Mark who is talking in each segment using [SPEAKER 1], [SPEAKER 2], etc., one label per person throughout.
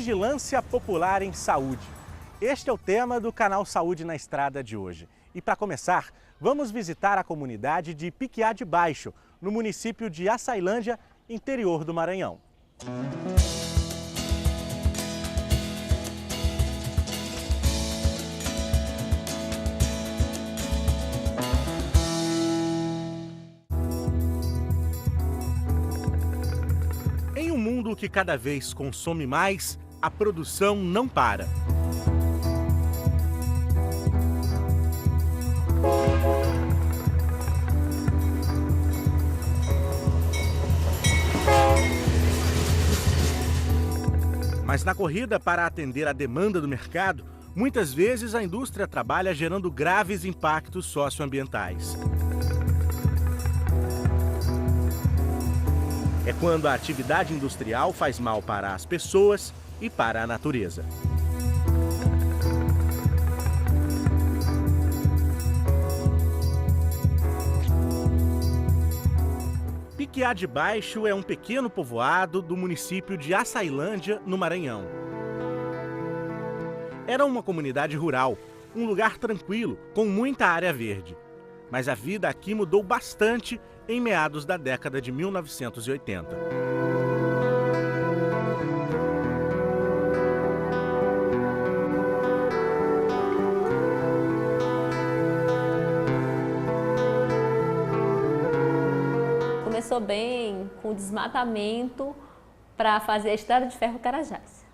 [SPEAKER 1] Vigilância Popular em Saúde. Este é o tema do canal Saúde na Estrada de hoje. E para começar, vamos visitar a comunidade de Piquiá de Baixo, no município de Açailândia, interior do Maranhão. Em um mundo que cada vez consome mais, a produção não para. Mas na corrida para atender a demanda do mercado, muitas vezes a indústria trabalha gerando graves impactos socioambientais. É quando a atividade industrial faz mal para as pessoas e para a natureza. Piquiá de Baixo é um pequeno povoado do município de Açailândia, no Maranhão. Era uma comunidade rural, um lugar tranquilo, com muita área verde. Mas a vida aqui mudou bastante em meados da década de 1980.
[SPEAKER 2] Começou bem com o desmatamento para fazer a estrada de ferro Carajás.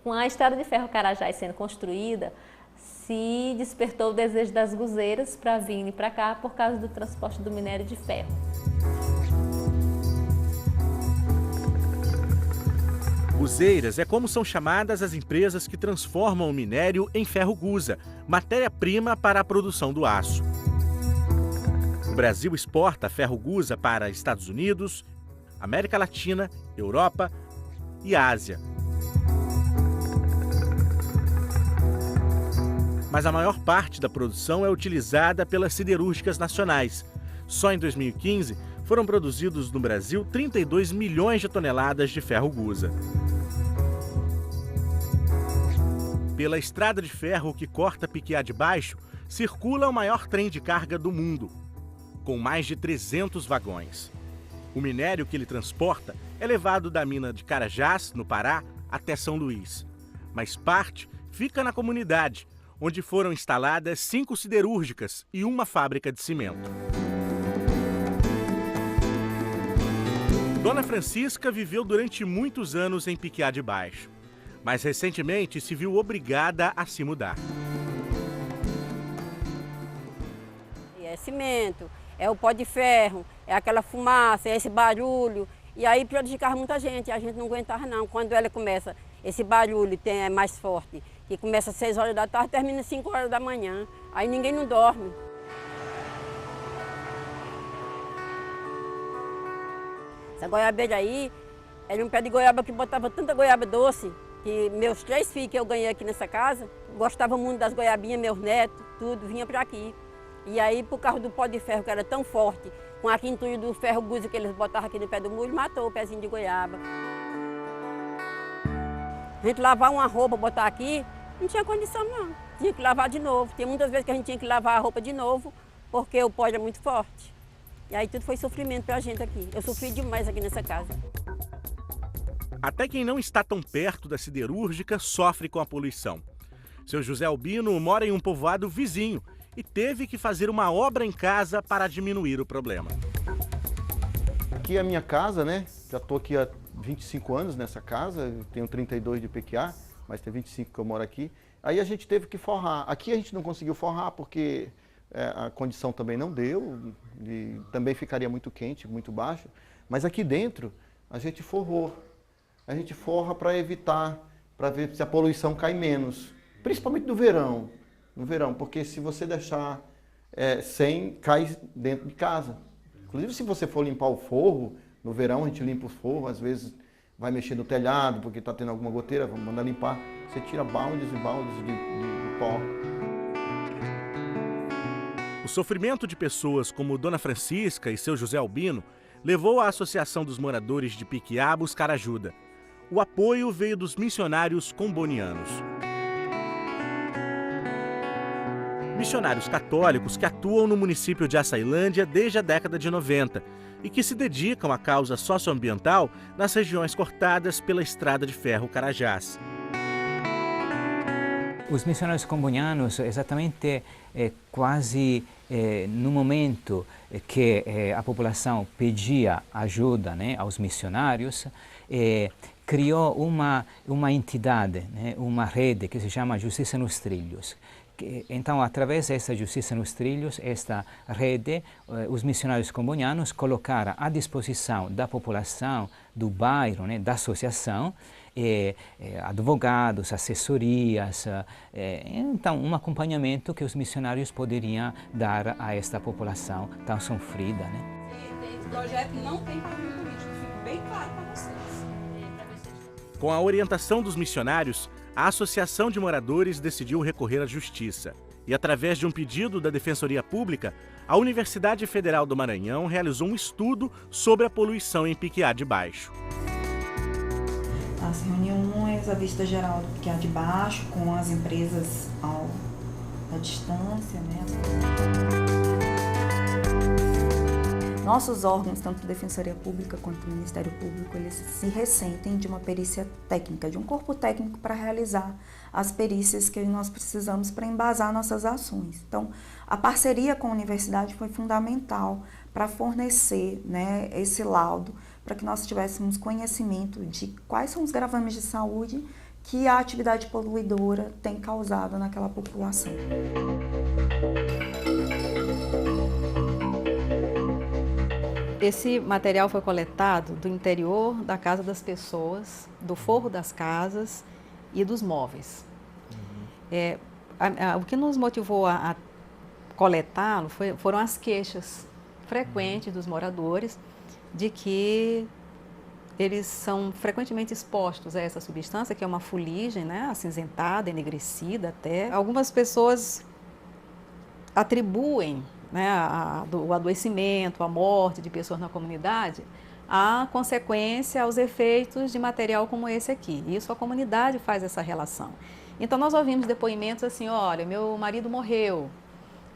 [SPEAKER 2] Com a estrada de ferro Carajás sendo construída, se despertou o desejo das guzeiras para virem para cá por causa do transporte do minério de ferro.
[SPEAKER 1] Guzeiras é como são chamadas as empresas que transformam o minério em ferro-gusa, matéria-prima para a produção do aço. O Brasil exporta ferro-gusa para Estados Unidos, América Latina, Europa e Ásia. Mas a maior parte da produção é utilizada pelas siderúrgicas nacionais. Só em 2015 foram produzidos no Brasil 32 milhões de toneladas de ferro-gusa. Pela estrada de ferro que corta Piquiá de Baixo, circula o maior trem de carga do mundo, com mais de 300 vagões. O minério que ele transporta é levado da mina de Carajás, no Pará, até São Luís. Mas parte fica na comunidade, onde foram instaladas 5 siderúrgicas e uma fábrica de cimento. Dona Francisca viveu durante muitos anos em Piquiá de Baixo, mas recentemente se viu obrigada a se mudar.
[SPEAKER 3] É cimento, é o pó de ferro, é aquela fumaça, é esse barulho. E aí prejudicava muita gente, a gente não aguentava não. Quando ela começa, esse barulho é mais forte, que começa às 6 horas da tarde, termina às 5 horas da manhã. Aí ninguém não dorme. Essa goiabeira aí, era um pé de goiaba que botava tanta goiaba doce, que meus 3 filhos que eu ganhei aqui nessa casa, gostavam muito das goiabinhas, meus netos, tudo, vinha para aqui. E aí, por causa do pó de ferro, que era tão forte, com a quintura do ferro gusa que eles botavam aqui no pé do muro, matou o pezinho de goiaba. A gente lavar uma roupa, botar aqui, não tinha condição não. Tinha que lavar de novo. Tem muitas vezes que a gente tinha que lavar a roupa de novo, porque o pó era muito forte. E aí tudo foi sofrimento pra gente aqui. Eu sofri demais aqui nessa casa.
[SPEAKER 1] Até quem não está tão perto da siderúrgica sofre com a poluição. Seu José Albino mora em um povoado vizinho e teve que fazer uma obra em casa para diminuir o problema.
[SPEAKER 4] Aqui é a minha casa, né? Já estou aqui há 25 anos nessa casa, eu tenho 32 de Piquiá, mas tem 25 que eu moro aqui. Aí a gente teve que forrar. Aqui a gente não conseguiu forrar porque a condição também não deu, e também ficaria muito quente, muito baixo. Mas aqui dentro a gente forrou. A gente forra para evitar, para ver se a poluição cai menos, principalmente no verão, porque se você deixar sem, cai dentro de casa. Inclusive se você for limpar o forro, no verão a gente limpa o forro, às vezes vai mexer no telhado porque está tendo alguma goteira, vamos mandar limpar, você tira baldes e baldes de pó.
[SPEAKER 1] O sofrimento de pessoas como Dona Francisca e seu José Albino levou a Associação dos Moradores de Piquiá a buscar ajuda. o apoio veio dos missionários combonianos. Missionários católicos que atuam no município de Açailândia desde a década de 90 e que se dedicam à causa socioambiental nas regiões cortadas pela estrada de ferro Carajás.
[SPEAKER 5] Os missionários combonianos, exatamente quase no momento que a população pedia ajuda, né, aos missionários, criou uma entidade, né, uma rede que se chama Justiça nos Trilhos. Então, através dessa Justiça nos Trilhos, esta rede, os missionários combonianos colocaram à disposição da população, do bairro, né, da associação, advogados, assessorias, então um acompanhamento que os missionários poderiam dar a esta população tão sofrida, né?
[SPEAKER 6] Esse projeto não tem pavimento misto, fica bem claro para vocês.
[SPEAKER 1] Com a orientação dos missionários, a Associação de Moradores decidiu recorrer à Justiça. E, através de um pedido da Defensoria Pública, a Universidade Federal do Maranhão realizou um estudo sobre a poluição em Piquiá de Baixo.
[SPEAKER 7] As reuniões, a vista geral do Piquiá de Baixo, com as empresas à distância, né? Nossos órgãos, tanto Defensoria Pública quanto o Ministério Público, eles se ressentem de uma perícia técnica, de um corpo técnico para realizar as perícias que nós precisamos para embasar nossas ações. Então, a parceria com a universidade foi fundamental para fornecer, né, esse laudo, para que nós tivéssemos conhecimento de quais são os gravames de saúde que a atividade poluidora tem causado naquela população.
[SPEAKER 6] Esse material foi coletado do interior da casa das pessoas, do forro das casas e dos móveis. O que nos motivou a coletá-lo foram as queixas frequentes dos moradores de que eles são frequentemente expostos a essa substância, que é uma fuligem, né, acinzentada, enegrecida até. Algumas pessoas atribuem, né, o adoecimento, a morte de pessoas na comunidade, a consequência, aos efeitos de material como esse aqui. Isso a comunidade faz essa relação. Então nós ouvimos depoimentos assim, olha, meu marido morreu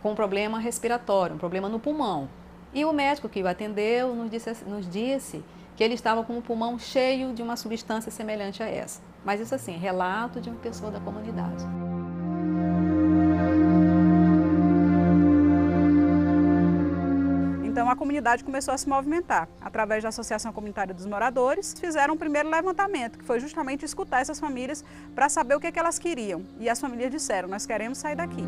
[SPEAKER 6] com um problema respiratório, um problema no pulmão. E o médico que o atendeu nos disse que ele estava com o pulmão cheio de uma substância semelhante a essa. Mas isso assim, relato de uma pessoa da comunidade.
[SPEAKER 8] Então a comunidade começou a se movimentar. Através da Associação Comunitária dos Moradores, fizeram um primeiro levantamento, que foi justamente escutar essas famílias para saber o que elas queriam. E as famílias disseram, nós queremos sair daqui.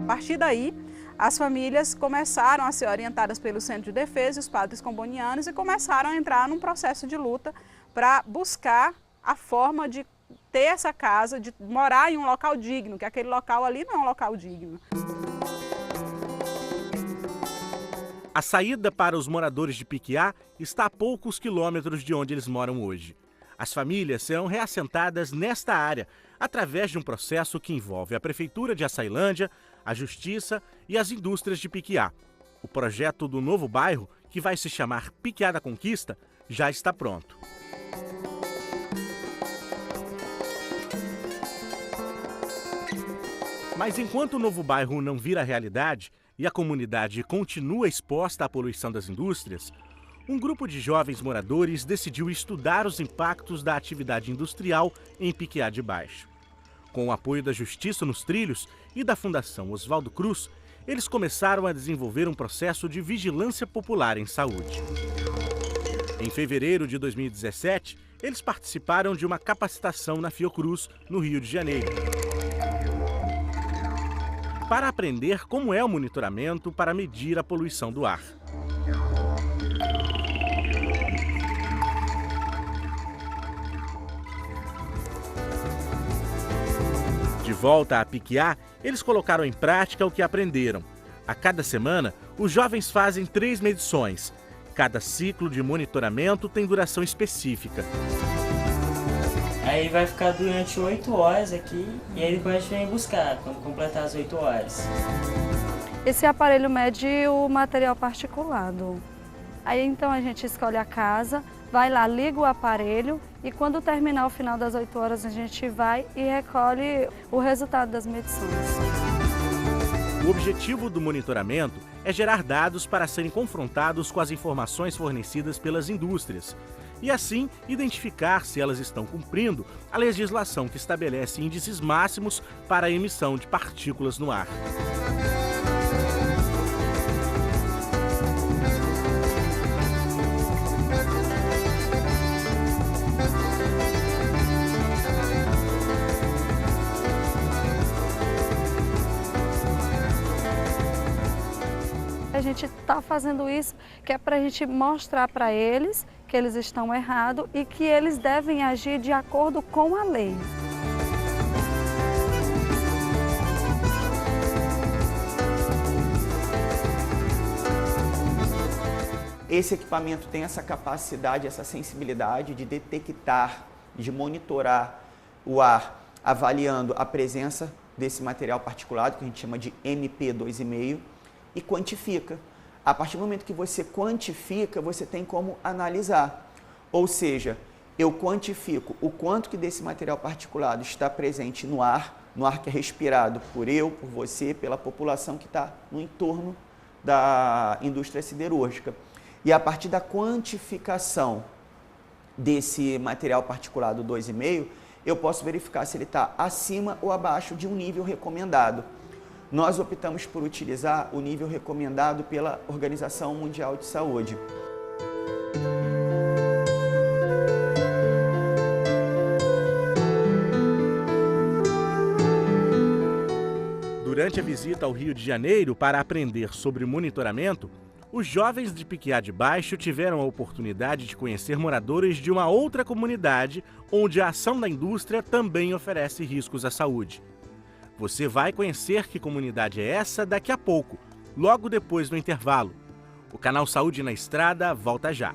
[SPEAKER 8] A partir daí, as famílias começaram a ser orientadas pelo Centro de Defesa e os padres combonianos e começaram a entrar num processo de luta para buscar a forma de ter essa casa, de morar em um local digno, que aquele local ali não é um local digno.
[SPEAKER 1] A saída para os moradores de Piquiá está a poucos quilômetros de onde eles moram hoje. As famílias serão reassentadas nesta área através de um processo que envolve a Prefeitura de Açailândia, a Justiça e as indústrias de Piquiá. O projeto do novo bairro, que vai se chamar Piquiá da Conquista, já está pronto. Mas enquanto o novo bairro não vira realidade e a comunidade continua exposta à poluição das indústrias, um grupo de jovens moradores decidiu estudar os impactos da atividade industrial em Piquiá de Baixo. Com o apoio da Justiça nos Trilhos e da Fundação Oswaldo Cruz, eles começaram a desenvolver um processo de vigilância popular em saúde. Em fevereiro de 2017, eles participaram de uma capacitação na Fiocruz, no Rio de Janeiro, para aprender como é o monitoramento para medir a poluição do ar. De volta a Piquiá, eles colocaram em prática o que aprenderam. A cada semana, os jovens fazem 3 medições. Cada ciclo de monitoramento tem duração específica.
[SPEAKER 9] Aí vai ficar durante 8 horas aqui e aí depois a gente vem buscar quando completar as 8 horas.
[SPEAKER 10] Esse aparelho mede o material particulado. Aí então a gente escolhe a casa, vai lá, liga o aparelho e quando terminar o final das 8 horas a gente vai e recolhe o resultado das medições.
[SPEAKER 1] O objetivo do monitoramento é gerar dados para serem confrontados com as informações fornecidas pelas indústrias e assim identificar se elas estão cumprindo a legislação que estabelece índices máximos para a emissão de partículas no ar.
[SPEAKER 10] A gente está fazendo isso que é para a gente mostrar para eles que eles estão errados e que eles devem agir de acordo com a lei.
[SPEAKER 11] Esse equipamento tem essa capacidade, essa sensibilidade de detectar, de monitorar o ar, avaliando a presença desse material particulado, que a gente chama de MP2,5, e quantifica. A partir do momento que você quantifica, você tem como analisar. Ou seja, eu quantifico o quanto que desse material particulado está presente no ar que é respirado por eu, por você, pela população que está no entorno da indústria siderúrgica. E a partir da quantificação desse material particulado 2,5, eu posso verificar se ele está acima ou abaixo de um nível recomendado. Nós optamos por utilizar o nível recomendado pela Organização Mundial de Saúde.
[SPEAKER 1] Durante a visita ao Rio de Janeiro para aprender sobre monitoramento, os jovens de Piquiá de Baixo tiveram a oportunidade de conhecer moradores de uma outra comunidade onde a ação da indústria também oferece riscos à saúde. Você vai conhecer que comunidade é essa daqui a pouco, logo depois do intervalo. O canal Saúde na Estrada volta já.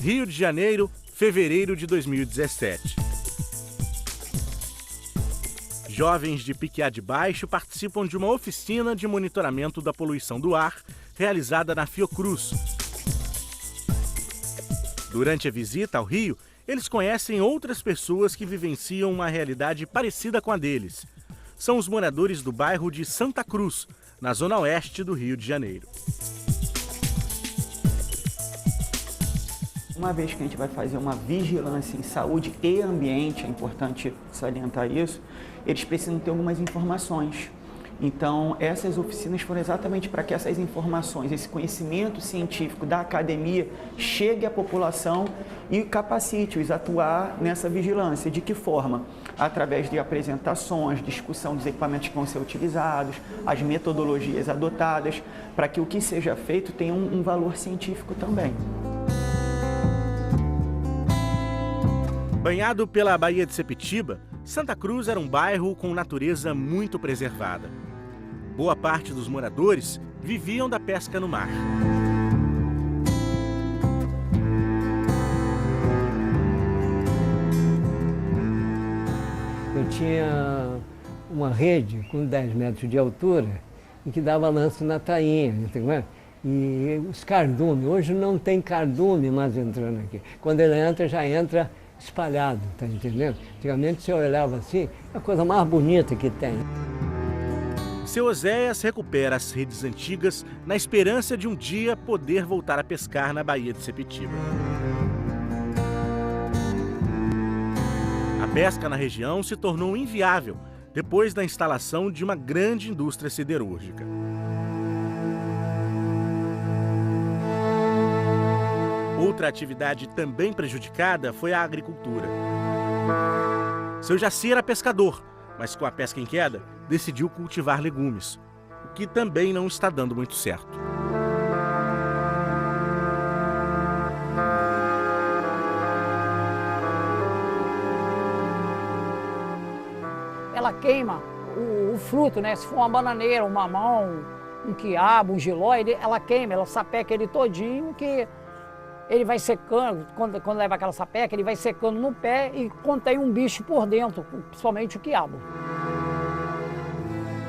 [SPEAKER 1] Rio de Janeiro, fevereiro de 2017. Jovens de Piquiá de Baixo participam de uma oficina de monitoramento da poluição do ar realizada na Fiocruz. Durante a visita ao Rio, eles conhecem outras pessoas que vivenciam uma realidade parecida com a deles. São os moradores do bairro de Santa Cruz, na zona oeste do Rio de Janeiro.
[SPEAKER 11] Uma vez que a gente vai fazer uma vigilância em saúde e ambiente, é importante salientar isso, eles precisam ter algumas informações. Então, essas oficinas foram exatamente para que essas informações, esse conhecimento científico da academia chegue à população e capacite-os a atuar nessa vigilância. De que forma? Através de apresentações, discussão dos equipamentos que vão ser utilizados, as metodologias adotadas, para que o que seja feito tenha um valor científico também.
[SPEAKER 1] Banhado pela Baía de Sepetiba, Santa Cruz era um bairro com natureza muito preservada. Boa parte dos moradores viviam da pesca no mar.
[SPEAKER 12] Eu tinha uma rede com 10 metros de altura em que dava lance na tainha, entendeu? E os cardumes, hoje não tem cardume mais entrando aqui. Quando ele entra, já entra espalhado, tá entendendo? Antigamente você olhava assim, é a coisa mais bonita que tem.
[SPEAKER 1] Seu Oséias recupera as redes antigas na esperança de um dia poder voltar a pescar na Baía de Sepetiba. A pesca na região se tornou inviável depois da instalação de uma grande indústria siderúrgica. Outra atividade também prejudicada foi a agricultura. Seu Jaci era pescador, mas com a pesca em queda, decidiu cultivar legumes. O que também não está dando muito certo.
[SPEAKER 13] Ela queima o fruto, né? Se for uma bananeira, um mamão, um quiabo, um jiló, ela queima, ela sapeca ele todinho, que ele vai secando, quando leva aquela sapeca, ele vai secando no pé e contém um bicho por dentro, principalmente o quiabo.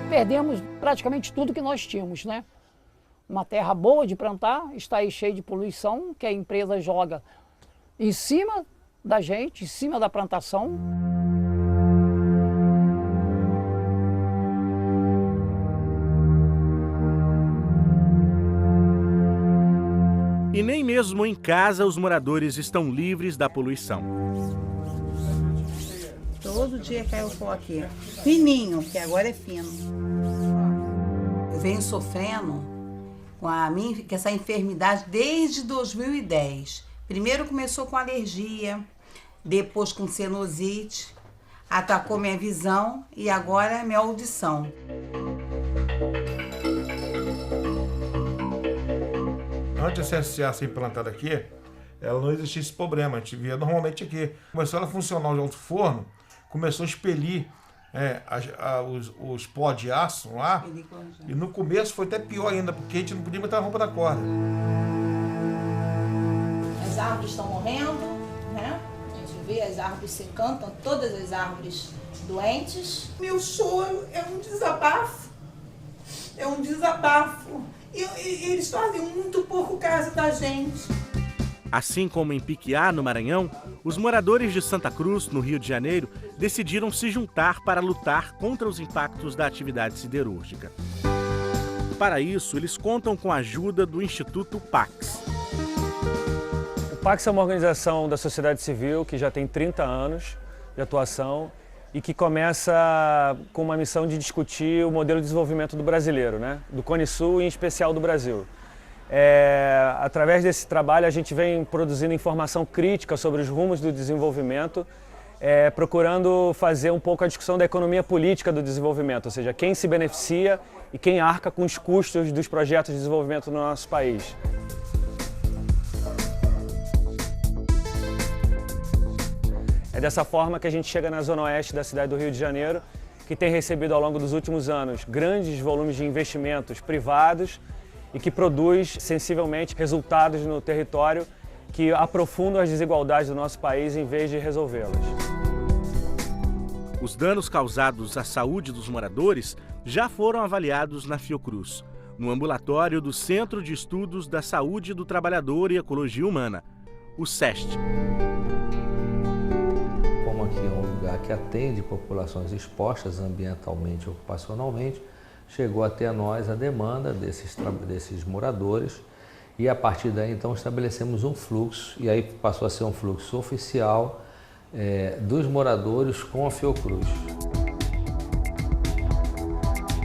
[SPEAKER 13] Perdemos praticamente tudo que nós tínhamos, né? Uma terra boa de plantar, está aí cheia de poluição, que a empresa joga em cima da gente, em cima da plantação.
[SPEAKER 1] E nem mesmo em casa os moradores estão livres da poluição.
[SPEAKER 14] Todo dia cai o pó aqui. Fininho, que agora é fino. Eu venho sofrendo com essa enfermidade desde 2010. Primeiro começou com alergia, depois com sinusite, atacou minha visão e agora minha audição.
[SPEAKER 15] Antes de ser implantada aqui, ela não existia esse problema, a gente via normalmente aqui. Começou ela a funcionar o alto forno, começou a expelir os pó de aço lá, e no começo foi até pior ainda, porque a gente não podia botar a roupa da corda.
[SPEAKER 16] As árvores estão morrendo, né? A gente vê as árvores secando, estão todas as árvores doentes.
[SPEAKER 17] Meu choro é um desabafo, E eles fazem muito pouco caso da gente.
[SPEAKER 1] Assim como em Piquiá, no Maranhão, os moradores de Santa Cruz, no Rio de Janeiro, decidiram se juntar para lutar contra os impactos da atividade siderúrgica. Para isso, eles contam com a ajuda do Instituto Pax.
[SPEAKER 18] O Pax é uma organização da sociedade civil que já tem 30 anos de atuação e que começa com uma missão de discutir o modelo de desenvolvimento do brasileiro, né? Do Cone Sul e em especial do Brasil. Através desse trabalho a gente vem produzindo informação crítica sobre os rumos do desenvolvimento, procurando fazer um pouco a discussão da economia política do desenvolvimento, ou seja, quem se beneficia e quem arca com os custos dos projetos de desenvolvimento no nosso país. É dessa forma que a gente chega na zona oeste da cidade do Rio de Janeiro, que tem recebido ao longo dos últimos anos grandes volumes de investimentos privados e que produz sensivelmente resultados no território que aprofundam as desigualdades do nosso país em vez de resolvê-las.
[SPEAKER 1] Os danos causados à saúde dos moradores já foram avaliados na Fiocruz, no ambulatório do Centro de Estudos da Saúde do Trabalhador e Ecologia Humana, o CEST.
[SPEAKER 19] Como aqui é um lugar que atende populações expostas ambientalmente e ocupacionalmente, chegou até nós a demanda desses moradores e a partir daí então estabelecemos um fluxo e aí passou a ser um fluxo oficial dos moradores com a Fiocruz.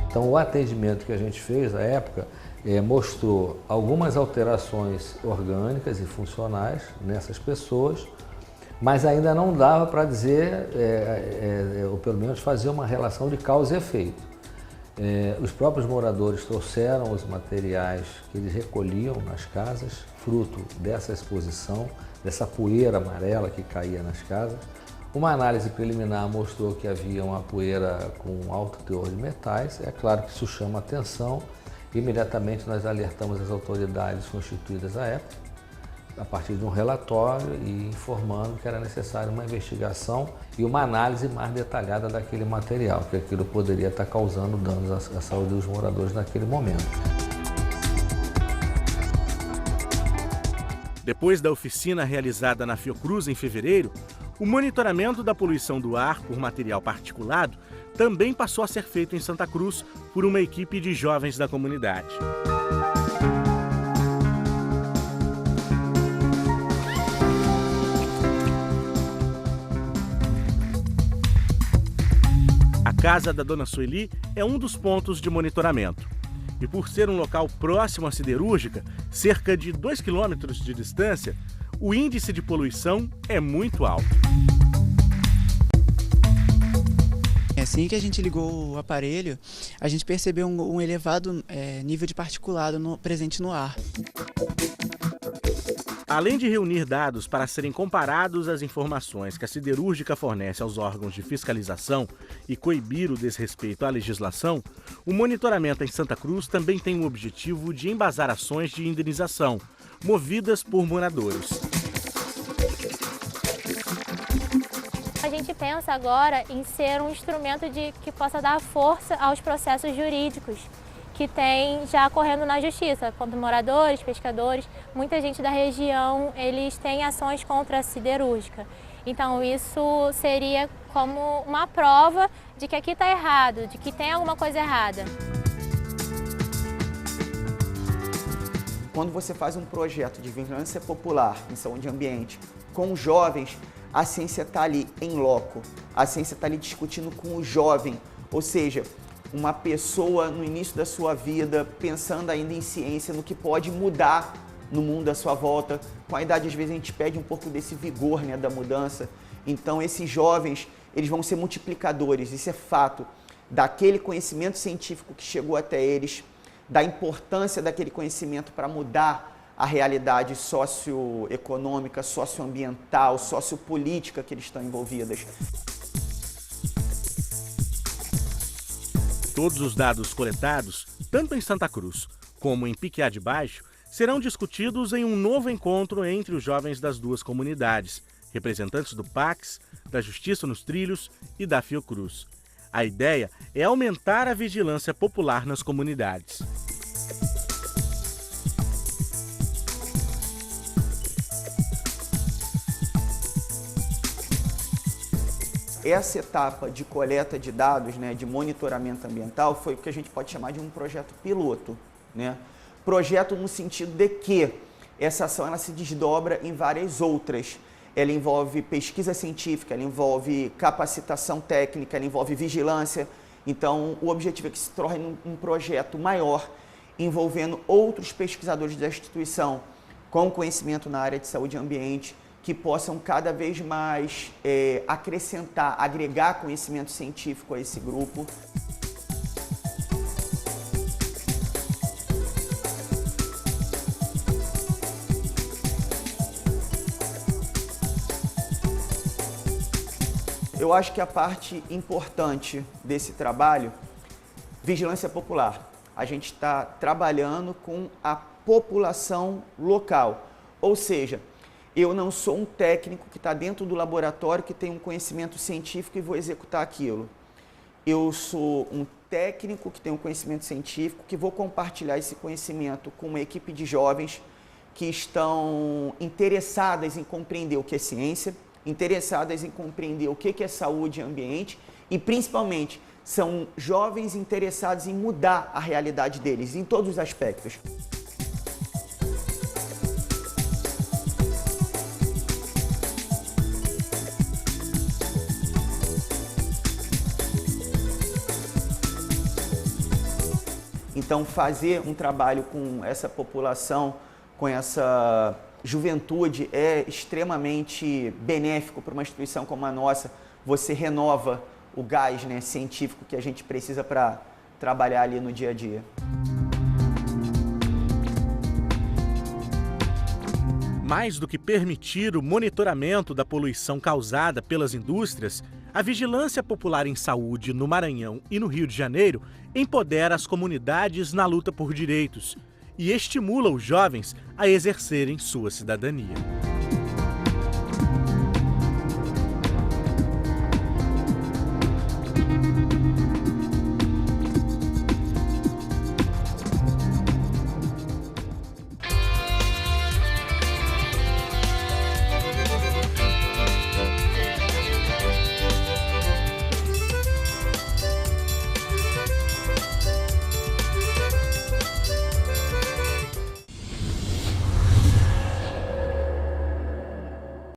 [SPEAKER 19] Então o atendimento que a gente fez na época mostrou algumas alterações orgânicas e funcionais nessas pessoas, mas ainda não dava para dizer, ou pelo menos fazer uma relação de causa e efeito. Os próprios moradores trouxeram os materiais que eles recolhiam nas casas, fruto dessa exposição, dessa poeira amarela que caía nas casas. Uma análise preliminar mostrou que havia uma poeira com alto teor de metais. É claro que isso chama atenção. Imediatamente nós alertamos as autoridades constituídas à época, a partir de um relatório e informando que era necessária uma investigação e uma análise mais detalhada daquele material, que aquilo poderia estar causando danos à saúde dos moradores naquele momento.
[SPEAKER 1] Depois da oficina realizada na Fiocruz em fevereiro, o monitoramento da poluição do ar por material particulado também passou a ser feito em Santa Cruz por uma equipe de jovens da comunidade. A casa da Dona Sueli é um dos pontos de monitoramento. E por ser um local próximo à siderúrgica, cerca de 2 quilômetros de distância, o índice de poluição é muito alto.
[SPEAKER 20] Assim que a gente ligou o aparelho, a gente percebeu um elevado nível de particulado presente no ar.
[SPEAKER 1] Além de reunir dados para serem comparados às informações que a siderúrgica fornece aos órgãos de fiscalização e coibir o desrespeito à legislação, o monitoramento em Santa Cruz também tem o objetivo de embasar ações de indenização, movidas por moradores.
[SPEAKER 21] A gente pensa agora em ser um instrumento que possa dar força aos processos jurídicos que tem já correndo na justiça, contra moradores, pescadores. Muita gente da região, eles têm ações contra a siderúrgica. Então isso seria como uma prova de que aqui está errado, de que tem alguma coisa errada.
[SPEAKER 11] Quando você faz um projeto de vigilância popular em saúde e ambiente com jovens, a ciência está ali em loco, a ciência está ali discutindo com o jovem, ou seja, uma pessoa no início da sua vida pensando ainda em ciência, no que pode mudar no mundo à sua volta. Com a idade, às vezes, a gente perde um pouco desse vigor, né, da mudança. Então, esses jovens, eles vão ser multiplicadores, isso é fato, daquele conhecimento científico que chegou até eles, da importância daquele conhecimento para mudar a realidade socioeconômica, socioambiental, sociopolítica que eles estão envolvidas.
[SPEAKER 1] Todos os dados coletados, tanto em Santa Cruz como em Piquiá de Baixo, serão discutidos em um novo encontro entre os jovens das duas comunidades, representantes do PAX, da Justiça nos Trilhos e da Fiocruz. A ideia é aumentar a vigilância popular nas comunidades.
[SPEAKER 11] Essa etapa de coleta de dados, né, de monitoramento ambiental, foi o que a gente pode chamar de um projeto piloto, né? Projeto no sentido de que essa ação ela se desdobra em várias outras. Ela envolve pesquisa científica, ela envolve capacitação técnica, ela envolve vigilância. Então, o objetivo é que se torne um projeto maior, envolvendo outros pesquisadores da instituição com conhecimento na área de saúde e ambiente, que possam cada vez mais acrescentar, agregar conhecimento científico a esse grupo. Eu acho que a parte importante desse trabalho, vigilância popular, a gente está trabalhando com a população local, ou seja, eu não sou um técnico que está dentro do laboratório, que tem um conhecimento científico e vou executar aquilo. Eu sou um técnico que tem um conhecimento científico, que vou compartilhar esse conhecimento com uma equipe de jovens que estão interessadas em compreender o que é ciência, interessadas em compreender o que é saúde e ambiente e, principalmente, são jovens interessados em mudar a realidade deles, em todos os aspectos. Então, fazer um trabalho com essa população, com essa juventude, é extremamente benéfico para uma instituição como a nossa. Você renova o gás, né, científico que a gente precisa para trabalhar ali no dia a dia.
[SPEAKER 1] Mais do que permitir o monitoramento da poluição causada pelas indústrias, a vigilância popular em saúde no Maranhão e no Rio de Janeiro empodera as comunidades na luta por direitos e estimula os jovens a exercerem sua cidadania.